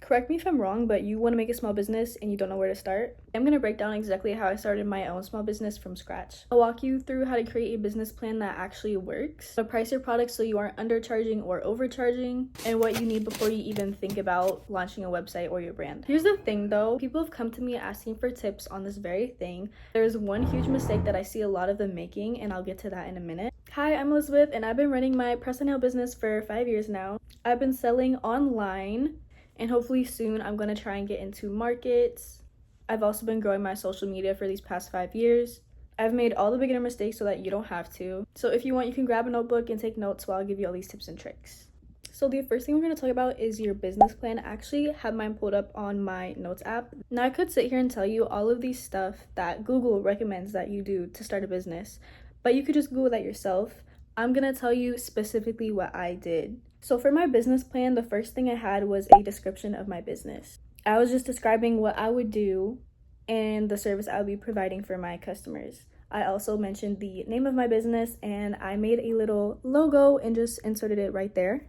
Correct me if I'm wrong, but you want to make a small business and you don't know where to start. I'm going to break down exactly how I started my own small business from scratch. I'll walk you through how to create a business plan that actually works, how to price your products so you aren't undercharging or overcharging, and what you need before you even think about launching a website or your brand. Here's the thing though, people have come to me asking for tips on this very thing. There's one huge mistake that I see a lot of them making, and I'll get to that in a minute. Hi, I'm Elizabeth, and I've been running my press and nail business for 5 years now. I've been selling online, and hopefully soon I'm going to try and get into markets. I've also been growing my social media for these past 5 years. I've made all the beginner mistakes so that you don't have to. So if you want, you can grab a notebook and take notes while I give you all these tips and tricks. So the first thing we're going to talk about is your business plan. I actually have mine pulled up on my notes app. Now I could sit here and tell you all of these stuff that Google recommends that you do to start a business, but you could just Google that yourself. I'm going to tell you specifically what I did. So for my business plan, the first thing I had was a description of my business. I was just describing what I would do and the service I would be providing for my customers. I also mentioned the name of my business, and I made a little logo and just inserted it right there.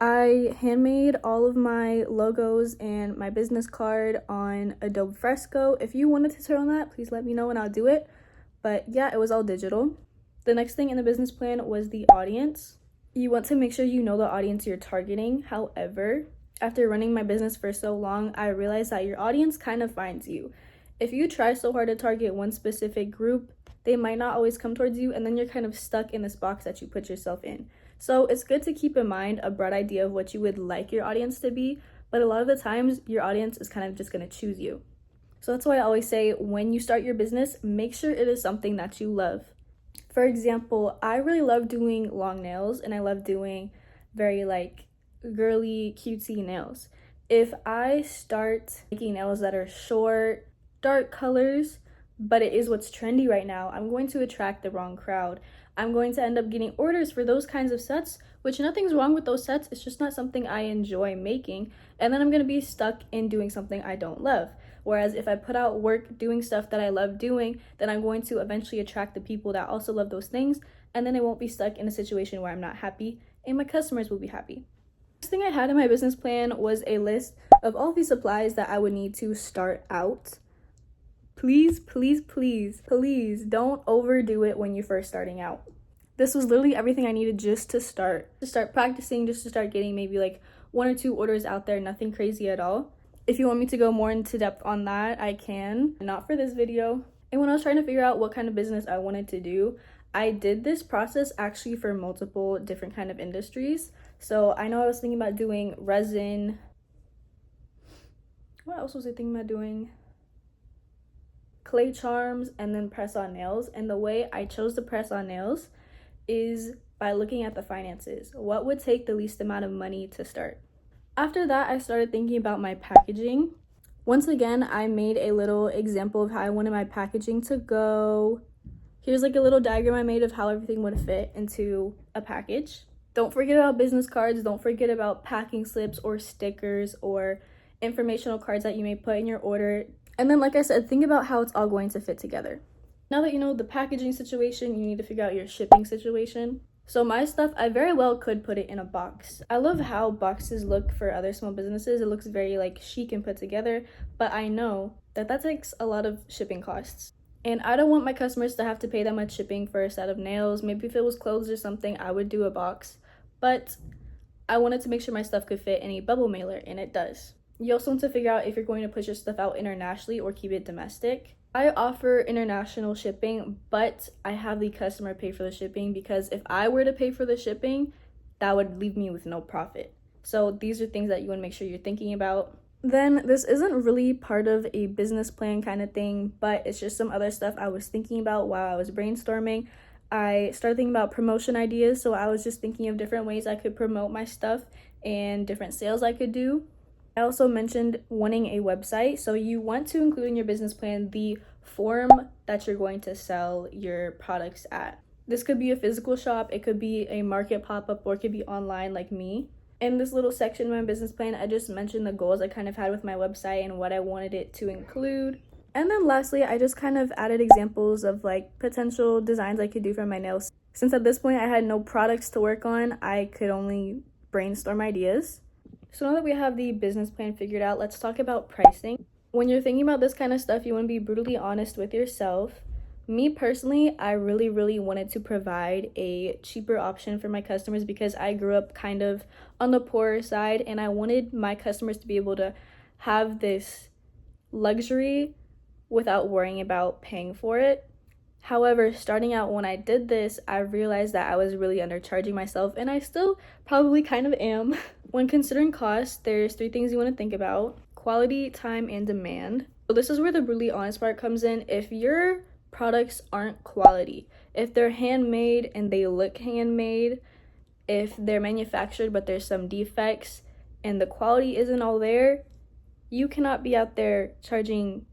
I handmade all of my logos and my business card on Adobe Fresco. If you want a tutorial on that, please let me know and I'll do it. But yeah, it was all digital. The next thing in the business plan was the audience. You want to make sure you know the audience you're targeting. However, after running my business for so long, I realized that your audience kind of finds you. If you try so hard to target one specific group, they might not always come towards you, and then you're kind of stuck in this box that you put yourself in. So it's good to keep in mind a broad idea of what you would like your audience to be, but a lot of the times your audience is kind of just going to choose you. So that's why I always say when you start your business, make sure it is something that you love. For example, I really love doing long nails, and I love doing very girly, cutesy nails. If I start making nails that are short, dark colors, but it is what's trendy right now, I'm going to attract the wrong crowd. I'm going to end up getting orders for those kinds of sets, which nothing's wrong with those sets. It's just not something I enjoy making. And then I'm going to be stuck in doing something I don't love. Whereas if I put out work doing stuff that I love doing, then I'm going to eventually attract the people that also love those things. And then I won't be stuck in a situation where I'm not happy, and my customers will be happy. The next thing I had in my business plan was a list of all the supplies that I would need to start out. Please, please, please, please don't overdo it when you're first starting out. This was literally everything I needed just to start practicing, just to start getting maybe 1 or 2 orders out there, nothing crazy at all. If you want me to go more into depth on that, I can, not for this video. And when I was trying to figure out what kind of business I wanted to do, I did this process actually for multiple different kind of industries. So I know I was thinking about doing resin. What else was I thinking about doing? Clay charms, and then press on nails. And the way I chose to press on nails is by looking at the finances. What would take the least amount of money to start? After that, I started thinking about my packaging. Once again, I made a little example of how I wanted my packaging to go. Here's a little diagram I made of how everything would fit into a package. Don't forget about business cards. Don't forget about packing slips or stickers or informational cards that you may put in your order. And then, like I said, think about how it's all going to fit together. Now that you know the packaging situation, you need to figure out your shipping situation. So my stuff, I very well could put it in a box. I love how boxes look for other small businesses. It looks very chic and put together, but I know that takes a lot of shipping costs. And I don't want my customers to have to pay that much shipping for a set of nails. Maybe if it was clothes or something, I would do a box. But I wanted to make sure my stuff could fit in a bubble mailer, and it does. You also want to figure out if you're going to push your stuff out internationally or keep it domestic. I offer international shipping, but I have the customer pay for the shipping, because if I were to pay for the shipping, that would leave me with no profit. So these are things that you want to make sure you're thinking about. Then this isn't really part of a business plan kind of thing, but it's just some other stuff I was thinking about while I was brainstorming. I started thinking about promotion ideas, so I was just thinking of different ways I could promote my stuff and different sales I could do. I also mentioned wanting a website, so you want to include in your business plan the form that you're going to sell your products at. This could be a physical shop, it could be a market pop-up, or it could be online like me. In this little section of my business plan, I just mentioned the goals I kind of had with my website and what I wanted it to include. And then lastly, I just kind of added examples of potential designs I could do for my nails. Since at this point I had no products to work on, I could only brainstorm ideas. So now that we have the business plan figured out, let's talk about pricing. When you're thinking about this kind of stuff, you want to be brutally honest with yourself. Me personally, I really wanted to provide a cheaper option for my customers because I grew up kind of on the poorer side, and I wanted my customers to be able to have this luxury without worrying about paying for it. However, starting out when I did this, I realized that I was really undercharging myself, and I still probably kind of am. When considering costs, there's 3 things you want to think about: quality, time, and demand. So this is where the brutally honest part comes in. If your products aren't quality, if they're handmade and they look handmade, if they're manufactured but there's some defects and the quality isn't all there, you cannot be out there charging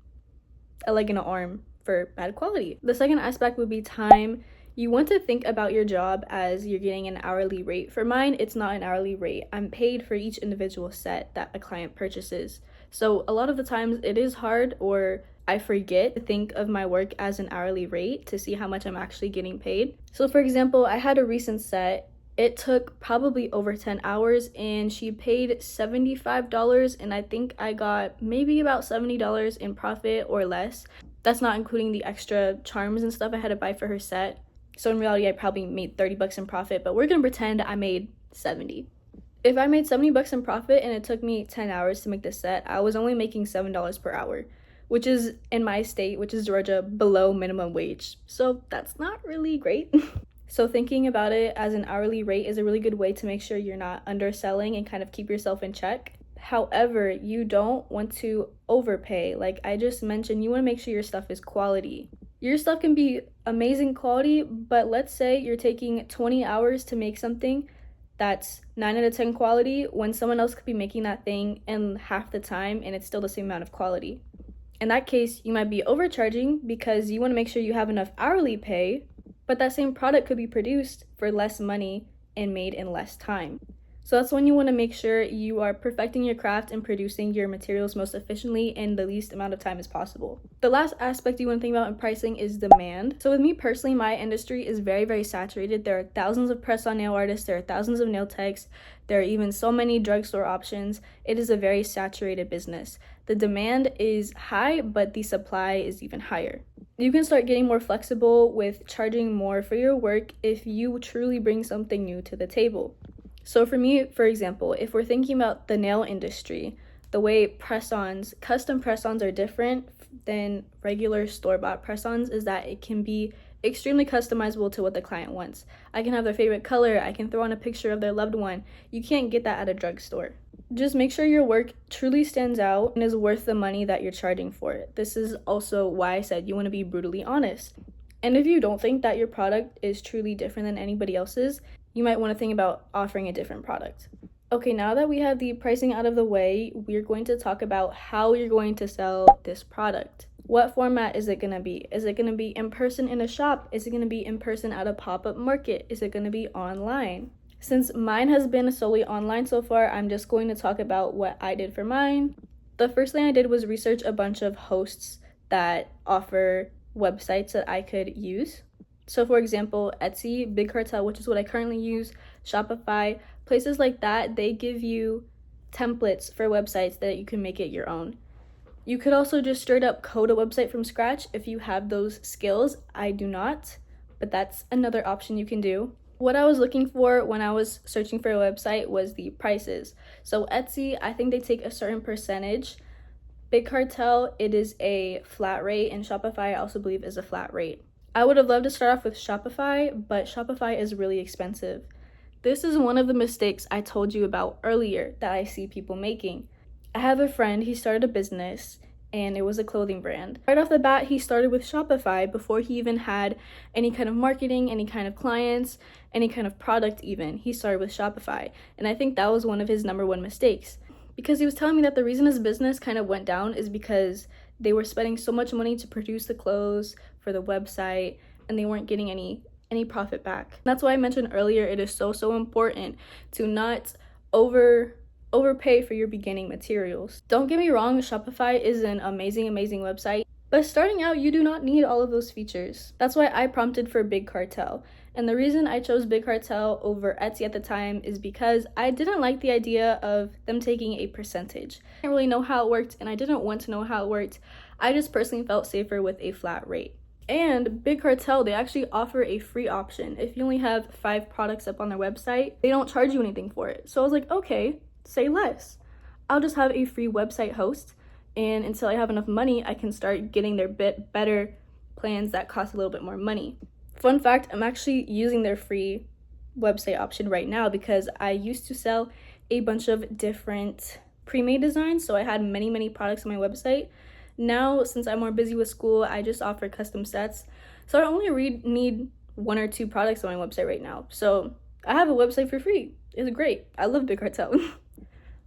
a leg and an arm for bad quality. The second aspect would be time. You want to think about your job as you're getting an hourly rate. For mine, it's not an hourly rate. I'm paid for each individual set that a client purchases. So a lot of the times it is hard, or I forget to think of my work as an hourly rate to see how much I'm actually getting paid. So for example, I had a recent set. It took probably over 10 hours and she paid $75, and I think I got maybe about $70 in profit or less. That's not including the extra charms and stuff I had to buy for her set. So in reality, I probably made 30 bucks in profit, but we're gonna pretend I made 70. If I made 70 bucks in profit and it took me 10 hours to make the set, I was only making $7 per hour, which is, in my state, which is Georgia, below minimum wage. So that's not really great. So thinking about it as an hourly rate is a really good way to make sure you're not underselling and kind of keep yourself in check. However, you don't want to overpay. Like I just mentioned, you want to make sure your stuff is quality. Your stuff can be amazing quality, but let's say you're taking 20 hours to make something that's 9 out of 10 quality when someone else could be making that thing in half the time and it's still the same amount of quality. In that case, you might be overcharging because you want to make sure you have enough hourly pay, but that same product could be produced for less money and made in less time. So that's when you want to make sure you are perfecting your craft and producing your materials most efficiently in the least amount of time as possible. The last aspect you want to think about in pricing is demand. So with me personally, my industry is very saturated. There are thousands of press-on nail artists, there are thousands of nail techs, there are even so many drugstore options. It is a very saturated business. The demand is high, but the supply is even higher. You can start getting more flexible with charging more for your work if you truly bring something new to the table. So for me, for example, if we're thinking about the nail industry, the way press-ons, custom press-ons are different than regular store-bought press-ons is that it can be extremely customizable to what the client wants. I can have their favorite color, I can throw on a picture of their loved one. You can't get that at a drugstore. Just make sure your work truly stands out and is worth the money that you're charging for it. This is also why I said you want to be brutally honest. And if you don't think that your product is truly different than anybody else's, you might want to think about offering a different product. Okay, now that we have the pricing out of the way, we're going to talk about how you're going to sell this product. What format is it going to be? Is it going to be in person in a shop? Is it going to be in person at a pop-up market? Is it going to be online? Since mine has been solely online so far, I'm just going to talk about what I did for mine. The first thing I did was research a bunch of hosts that offer websites that I could use. So for example, Etsy, Big Cartel, which is what I currently use, Shopify, places like that, they give you templates for websites that you can make it your own. You could also just straight up code a website from scratch if you have those skills. I do not, but that's another option you can do. What I was looking for when I was searching for a website was the prices. So Etsy, I think they take a certain percentage. Big Cartel, it is a flat rate, and Shopify I also believe is a flat rate. I would have loved to start off with Shopify, but Shopify is really expensive. This is one of the mistakes I told you about earlier that I see people making. I have a friend, he started a business and it was a clothing brand. Right off the bat, he started with Shopify before he even had any kind of marketing, any kind of clients, any kind of product even. He started with Shopify, and I think that was one of his number one mistakes. Because he was telling me that the reason his business kind of went down is because they were spending so much money to produce the clothes for the website and they weren't getting any profit back. That's why I mentioned earlier it is so important to not overpay for your beginning materials. Don't get me wrong, Shopify is an amazing website, but starting out you do not need all of those features. That's why I prompted for Big Cartel. And the reason I chose Big Cartel over Etsy at the time is because I didn't like the idea of them taking a percentage. I didn't really know how it worked, and I didn't want to know how it worked. I just personally felt safer with a flat rate. And Big Cartel, they actually offer a free option. If you only have 5 products up on their website, they don't charge you anything for it. So I was like, okay, say less. I'll just have a free website host, and until I have enough money, I can start getting their better plans that cost a little bit more money. Fun fact, I'm actually using their free website option right now because I used to sell a bunch of different pre-made designs, so I had many products on my website. Now, since I'm more busy with school, I just offer custom sets, so I only need 1 or 2 products on my website right now. So I have a website for free. It's great. I love Big Cartel.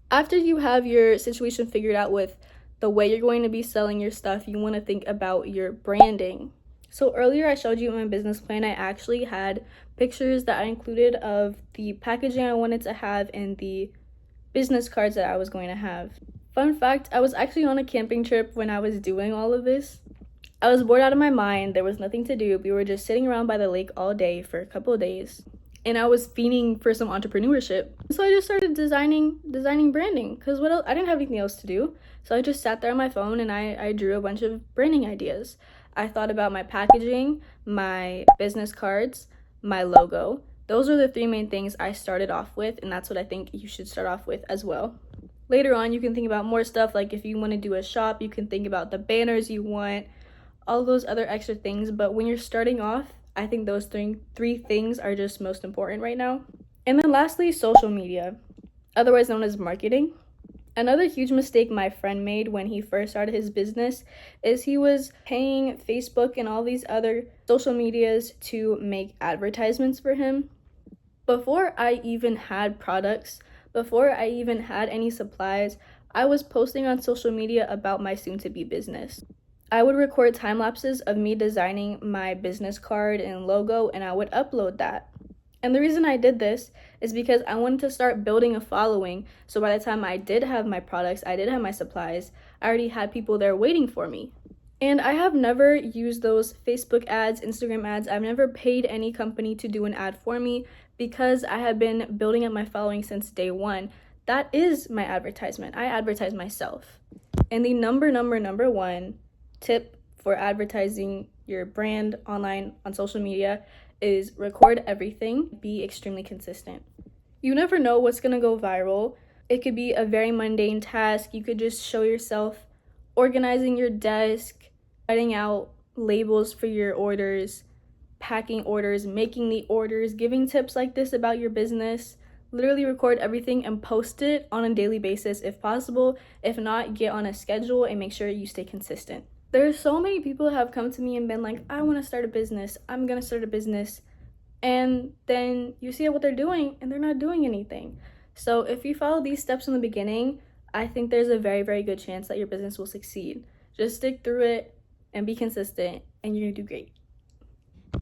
After you have your situation figured out with the way you're going to be selling your stuff, you want to think about your branding. So earlier I showed you in my business plan, I actually had pictures that I included of the packaging I wanted to have and the business cards that I was going to have. Fun fact, I was actually on a camping trip when I was doing all of this. I was bored out of my mind. There was nothing to do. We were just sitting around by the lake all day for a couple of days. And I was fiending for some entrepreneurship. So I just started designing branding, because what else? I didn't have anything else to do. So I just sat there on my phone and I drew a bunch of branding ideas. I thought about my packaging, my business cards, my logo. Those are the 3 main things I started off with, and that's what I think you should start off with as well. Later on, you can think about more stuff, like if you want to do a shop, you can think about the banners you want, all those other extra things. But when you're starting off, I think those 3 things are just most important right now. And then lastly, social media, otherwise known as marketing. Another huge mistake my friend made when he first started his business is he was paying Facebook and all these other social medias to make advertisements for him. Before I even had products, before I even had any supplies, I was posting on social media about my soon-to-be business. I would record time lapses of me designing my business card and logo, and I would upload that. And the reason I did this is because I wanted to start building a following, so by the time I did have my products, I did have my supplies, I already had people there waiting for me. And I have never used those Facebook ads, Instagram ads. I've never paid any company to do an ad for me because I have been building up my following since day 1. That is my advertisement. I advertise myself. And the number 1 tip for advertising your brand online on social media is record everything, be extremely consistent. You never know what's gonna go viral. It could be a very mundane task. You could just show yourself organizing your desk, writing out labels for your orders, packing orders, making the orders, giving tips like this about your business. Literally record everything and post it on a daily basis if possible. If not, get on a schedule and make sure you stay consistent. There's so many people who have come to me and been like, I want to start a business. I'm going to start a business. And then you see what they're doing and they're not doing anything. So if you follow these steps in the beginning, I think there's a very, very good chance that your business will succeed. Just stick through it and be consistent and you're going to do great.